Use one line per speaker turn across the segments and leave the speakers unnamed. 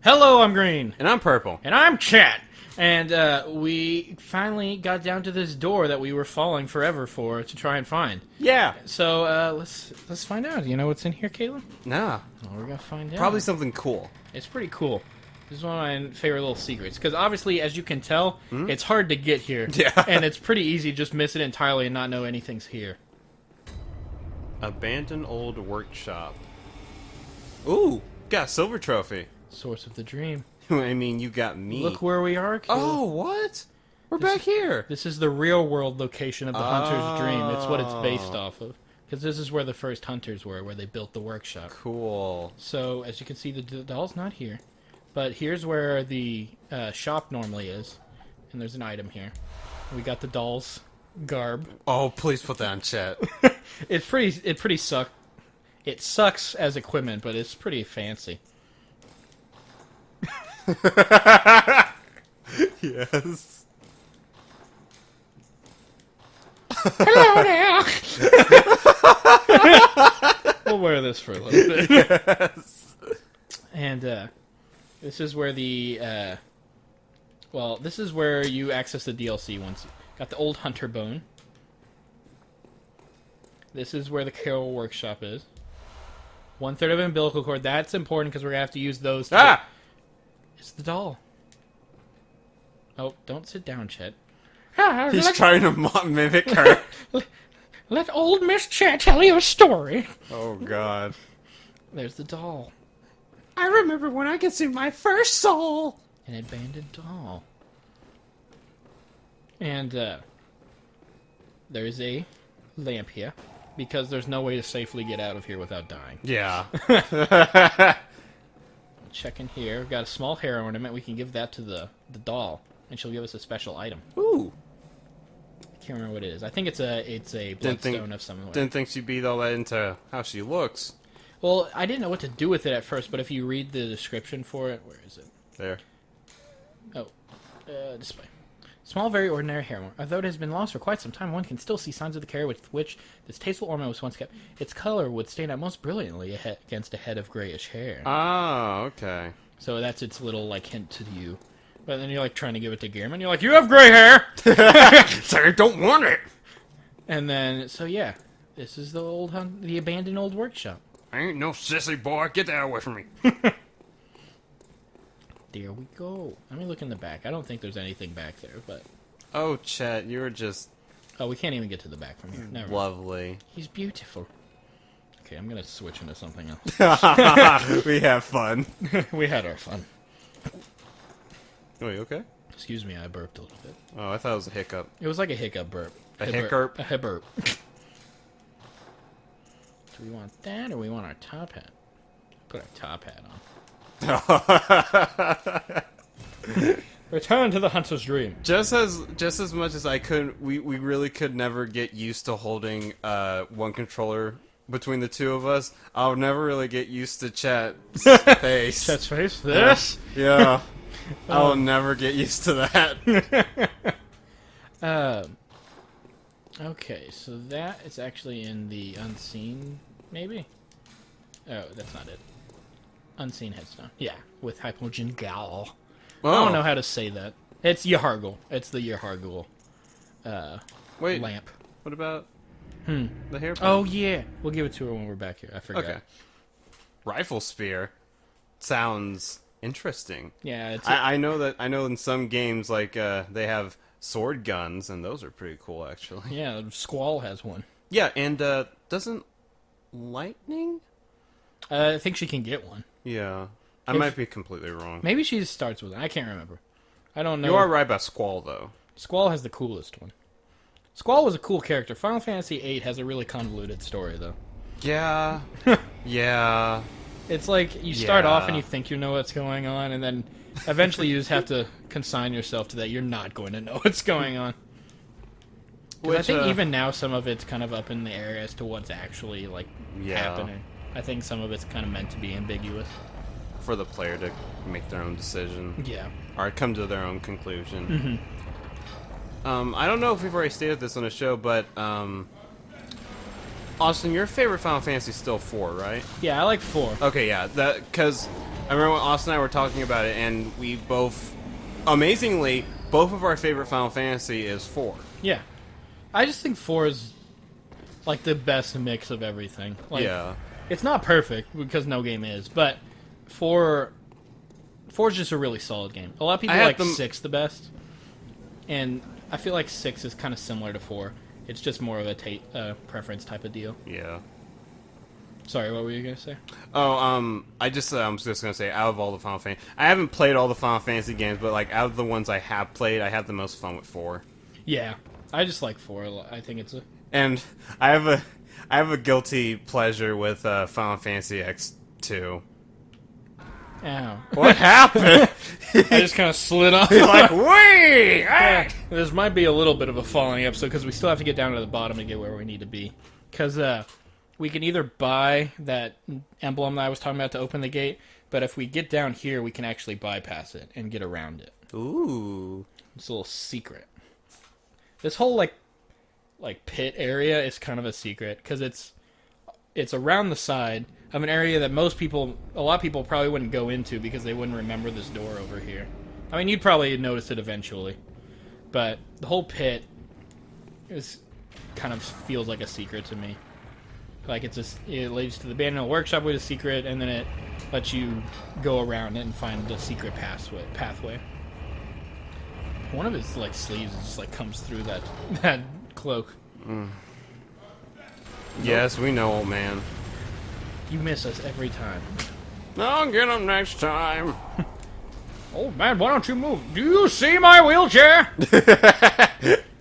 Hello, I'm Green.
And I'm purple.
And I'm Chat. And we finally got down to this door that we were falling forever for to try and find.
Yeah.
So let's find out. You know what's in here, Caleb?
Nah.
Well, we're gonna find out.
Probably something cool.
It's pretty cool. This is one of my favorite little secrets. Because obviously, as you can tell, it's hard to get here.
Yeah.
And it's pretty easy to just miss it entirely and not know anything's here.
Abandoned old workshop. Ooh, got a silver trophy.
Source of the dream.
I mean, you got me.
Look where we are, Caleb.
Oh, what? We're back here.
This is the real world location of the Hunter's Dream. It's what it's based off of. Because this is where the first Hunters were, where they built the workshop.
Cool.
So, as you can see, the doll's not here. But here's where the shop normally is. And there's an item here. We got the doll's garb.
Oh, please put that on chat.
It pretty sucks. It sucks as equipment, but it's pretty fancy.
Yes.
Hello there! We'll wear this for a little bit.
Yes.
And this is where the this is where you access the DLC once you got the old hunter bone. This is where the Carol workshop is. 1/3 of umbilical cord. That's important because we're gonna have to use those. It's the doll. Oh, don't sit down, Chet.
He's trying to mimic her.
Let old Miss Chet tell you a story.
Oh, God.
There's the doll.
I remember when I could see my first soul.
An abandoned doll. And there's a lamp here because there's no way to safely get out of here without dying.
Yeah.
Check in here. We've got a small hair ornament. We can give that to the doll, and she'll give us a special item.
Ooh.
I can't remember what it is. I think it's a bloodstone of some sort.
Didn't think she'd be all that into how she looks.
Well, I didn't know what to do with it at first, but if you read the description for it, where is it?
There.
Oh, display. Small, very ordinary hair. Although it has been lost for quite some time, one can still see signs of the care with which this tasteful ornament was once kept. Its color would stand out most brilliantly against a head of grayish hair.
Ah, okay.
So that's its little, like, hint to you. But then you're, like, trying to give it to Gehrman. You're like, you have gray hair!
Sorry, I don't want it!
And then, so yeah. This is the abandoned old workshop.
I ain't no sissy boy. Get that away from me.
There we go. Let me look in the back. I don't think there's anything back there, but...
Oh, Chet, you were just...
Oh, we can't even get to the back from here. Never.
Lovely.
He's beautiful. Okay, I'm gonna switch into something else.
We have fun.
We had our fun.
Wait, okay?
Excuse me, I burped a little bit.
Oh, I thought it was a hiccup.
It was like a hiccup burp.
A hiccup?
A hiccup. Do we want that, or we want our top hat? Put our top hat on. Return to the Hunter's Dream.
Just as much as I could, we really could never get used to holding one controller between the two of us. I'll never really get used to Chat's face.
Chat's face? This?
Yeah. I'll never get used to that.
Okay, so that is actually in the unseen, maybe? Oh, that's not it. Unseen headstone. Yeah, with Hypogean Gal.
Oh.
I don't know how to say that. It's Yahargul. It's the Yahargul
Wait,
lamp.
what about the hairpin?
Oh, yeah. We'll give it to her when we're back here. I forgot.
Okay. Rifle spear sounds interesting.
Yeah, it's...
I know in some games, like, they have sword guns, and those are pretty cool, actually.
Yeah, Squall has one.
Yeah, and doesn't lightning?
I think she can get one.
Yeah. I might be completely wrong.
Maybe she starts with it. I can't remember. I don't know.
You are right about Squall, though.
Squall has the coolest one. Squall was a cool character. Final Fantasy VIII has a really convoluted story, though.
Yeah. Yeah.
It's like, you start off and you think you know what's going on, and then eventually you just have to consign yourself to that you're not going to know what's going on. I think even now some of it's kind of up in the air as to what's actually, like, happening. I think some of it's kind of meant to be ambiguous.
For the player to make their own decision.
Yeah.
Or come to their own conclusion. I don't know if we've already stated this on the show, but Austin, your favorite Final Fantasy is still 4, right?
Yeah, I like 4.
Okay, yeah, that because I remember when Austin and I were talking about it, and we both, amazingly, both of our favorite Final Fantasy is 4.
Yeah. I just think 4 is, like, the best mix of everything. Like,
yeah.
It's not perfect, because no game is, but 4 is just a really solid game. A lot of people like 6 the best, and I feel like 6 is kind of similar to 4. It's just more of a preference type of deal.
Yeah.
Sorry, what were you going to say?
Oh, I'm just going to say, out of all the Final Fantasy... I haven't played all the Final Fantasy games, but, like, out of the ones I have played, I have the most fun with 4.
Yeah. I just like 4. I think it's a...
And I have a guilty pleasure with Final Fantasy X2.
Ow.
What happened?
I just kind of slid off.
Like, wait!
Yeah, this might be a little bit of a falling episode, because we still have to get down to the bottom to get where we need to be. Because we can either buy that emblem that I was talking about to open the gate, but if we get down here, we can actually bypass it and get around it.
Ooh.
It's a little secret. This whole, like pit area is kind of a secret, because it's around the side of an area that a lot of people probably wouldn't go into because they wouldn't remember this door over here. I mean, you'd probably notice it eventually, but the whole pit kind of feels like a secret to me. Like it leads to the abandoned workshop with a secret, and then it lets you go around it and find the secret pathway. One of his sleeves just comes through that cloak.
Mm. Yes, we know, old man.
You miss us every time.
I'll get him next time.
Old man, why don't you move? Do you see my wheelchair?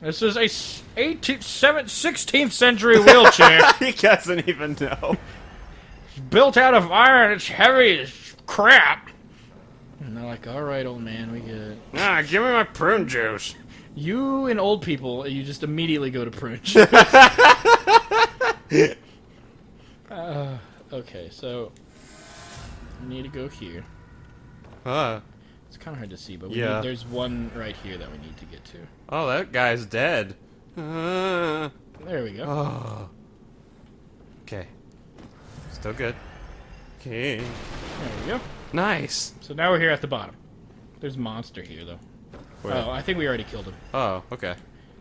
This is a 16th century wheelchair.
He doesn't even know.
It's built out of iron. It's heavy as crap. And they're like, all right, old man, we get it.
Ah, give me my prune juice.
You and old people, you just immediately go to prune juice. Okay, so we need to go here. It's kind of hard to see, but there's one right here that we need to get to.
Oh, that guy's dead.
There we go.
Oh. Okay. Still good. Okay.
There we go.
Nice.
So now we're here at the bottom. There's a monster here, though.
Where?
Oh, I think we already killed him.
Oh, okay.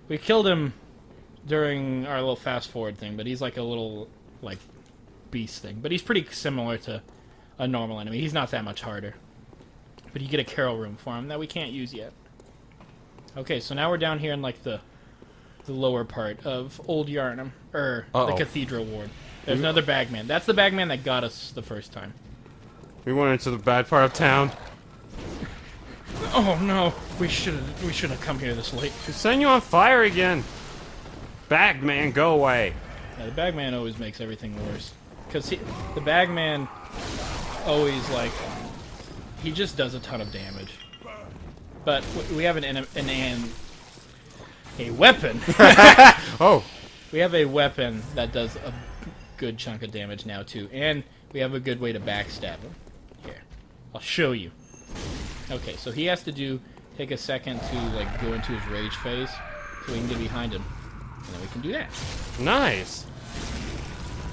We killed him during our little fast-forward thing, but he's like a little, beast thing. But he's pretty similar to a normal enemy. He's not that much harder. But you get a Carol room for him that we can't use yet. Okay, so now we're down here in, the lower part of Old Yarnum. The Cathedral Ward. There's another bagman. That's the bagman that got us the first time.
We went into the bad part of town.
Oh no, we shouldn't have come here this late.
She's setting you on fire again. Bagman, go away.
Yeah, the bagman always makes everything worse. Because the bagman always, he just does a ton of damage. But we have a weapon.
Oh.
We have a weapon that does a good chunk of damage now, too. And we have a good way to backstab him. Here. I'll show you. Okay, so he has to take a second to, go into his rage phase, so we can get behind him. And then we can do that.
Nice.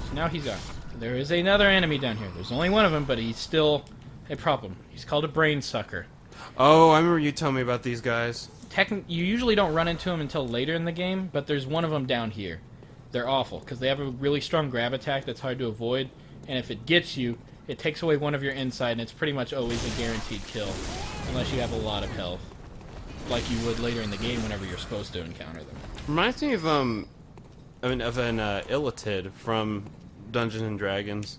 So now he's gone. There is another enemy down here. There's only one of them, but he's still a problem. He's called a Brainsucker.
Oh, I remember you telling me about these guys.
You usually don't run into them until later in the game, but there's one of them down here. They're awful, because they have a really strong grab attack that's hard to avoid, and if it gets you, it takes away one of your inside, and it's pretty much always a guaranteed kill, unless you have a lot of health, like you would later in the game whenever you're supposed to encounter them.
Reminds me of an Illitid from Dungeons and Dragons.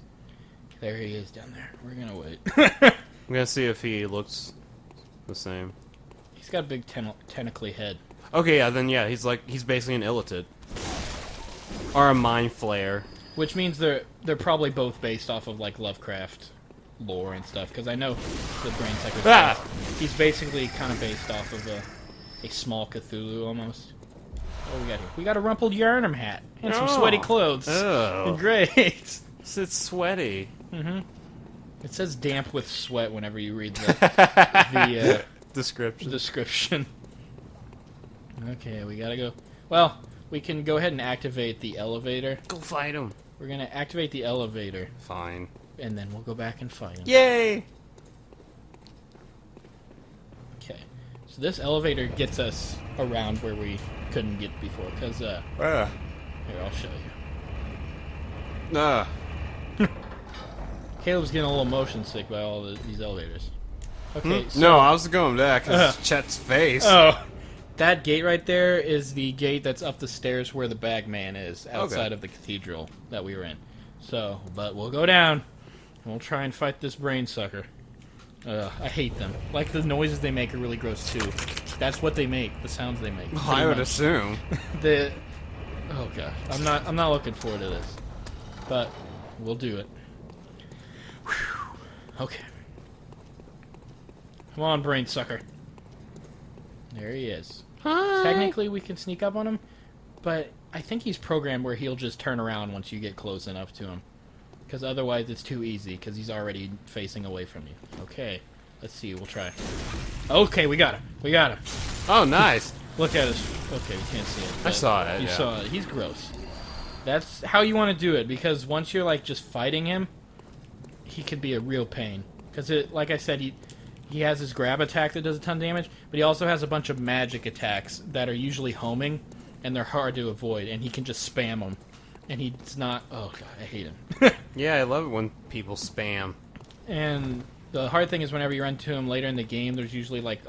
There he is down there. We're gonna wait.
I'm gonna see if he looks the same.
He's got a big tentacly head.
Okay, yeah, he's basically an Illitid. Or a Mind Flayer.
Which means they're probably both based off of Lovecraft lore and stuff, because I know the Brainsucker he's basically kind of based off of a small Cthulhu almost. What do we got here? We got a rumpled Yarnum hat and some sweaty clothes.
Oh.
Great.
It's sweaty.
Mm-hmm. It says damp with sweat whenever you read the description. Okay, we gotta go. Well, we can go ahead and activate the elevator.
Go fight him.
We're gonna activate the elevator.
Fine.
And then we'll go back and fight him.
Yay!
Okay. So this elevator gets us around where we couldn't get before, because, here, I'll show you. Caleb's getting a little motion sick by all these elevators. Okay, so...
No, I was going back because Chet's face.
Oh, that gate right there is the gate that's up the stairs where the Bagman is, outside of the cathedral that we were in. So, but we'll go down, and we'll try and fight this Brainsucker. I hate them. Like, the noises they make are really gross, too. That's what they make, the sounds they make.
I would assume.
Oh, gosh. I'm not looking forward to this. But, we'll do it. Whew. Okay. Come on, Brainsucker. There he is.
Hi.
Technically, we can sneak up on him, but I think he's programmed where he'll just turn around once you get close enough to him. Because otherwise, it's too easy, because he's already facing away from you. Okay. Let's see. We'll try. Okay, we got him. We got him.
Oh, nice.
Look at his... Okay, you can't see it.
I saw it,
You saw it. He's gross. That's how you want to do it, because once you're, like, just fighting him, he could be a real pain. Because, like I said, he has his grab attack that does a ton of damage, but he also has a bunch of magic attacks that are usually homing, and they're hard to avoid, and he can just spam them. And he's not... Oh, God, I hate him.
Yeah, I love it when people spam.
And the hard thing is whenever you run to him later in the game, there's usually, like,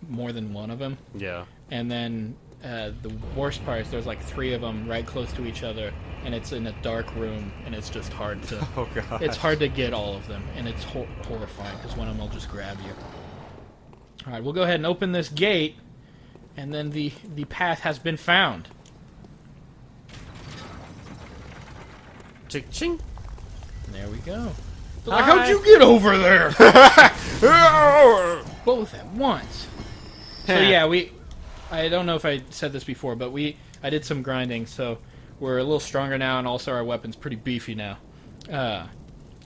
more than one of them.
Yeah.
And then the worst part is there's, like, 3 of them right close to each other, and it's in a dark room, and it's just hard to...
Oh, God.
It's hard to get all of them, and it's horrifying, because one of them will just grab you. Alright, we'll go ahead and open this gate, and then the path has been found.
Ching.
There we go.
Hi.
How'd you get over there? Both at once. So yeah, I don't know if I said this before, but I did some grinding, so we're a little stronger now, and also our weapon's pretty beefy now.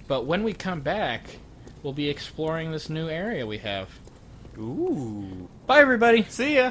But when we come back, we'll be exploring this new area we have.
Ooh.
Bye, everybody.
See ya.